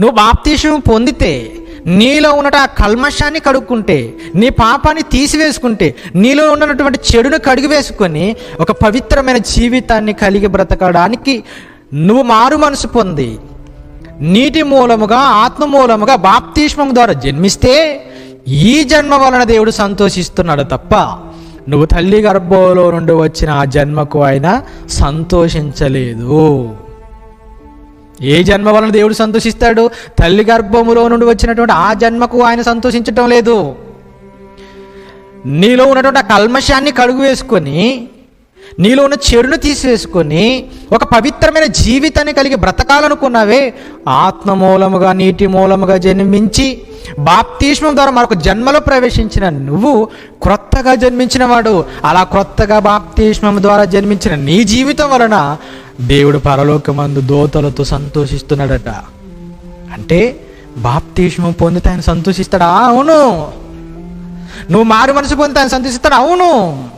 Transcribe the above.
నువ్వు బాప్తీసం పొందితే నీలో ఉన్న ఆ కల్మషాన్ని కడుక్కుంటే, నీ పాపాన్ని తీసివేసుకుంటే, నీలో ఉన్నటువంటి చెడును కడిగి వేసుకొని ఒక పవిత్రమైన జీవితాన్ని కలిగి బ్రతకడానికి నువ్వు మారు మనసు పొంది నీటి మూలముగా ఆత్మ మూలముగా బాప్తిస్మం ద్వారా జన్మిస్తే ఈ జన్మ వలన దేవుడు సంతోషిస్తున్నాడు తప్ప నువ్వు తల్లి గర్భంలో నుండి వచ్చిన ఆ జన్మకు ఆయన సంతోషించలేదు. ఏ జన్మ వలన దేవుడు సంతోషిస్తాడు? తల్లి గర్భములో నుండి వచ్చినటువంటి ఆ జన్మకు ఆయన సంతోషించటం లేదు. నీలో ఉన్నటువంటి ఆ కల్మషాన్ని కడుగు వేసుకొని, నీలో ఉన్న చెడును తీసివేసుకొని ఒక పవిత్రమైన జీవితాన్ని కలిగి బ్రతకాలనుకున్నావే, ఆత్మ మూలముగా నీటి మూలముగా జన్మించి బాప్తిస్మం ద్వారా మరొక జన్మలో ప్రవేశించిన నువ్వు క్రొత్తగా జన్మించిన వాడు. అలా క్రొత్తగా బాప్తిస్మం ద్వారా జన్మించిన నీ జీవితం వలన దేవుడు పరలోకమందు దూతలతో సంతోషిస్తున్నాడట. అంటే బాప్తిస్మం పొందితే ఆయన సంతోషిస్తాడా? అవును. నువ్వు మారు మనసు పొందితే ఆయన సంతోషిస్తాడా? అవును.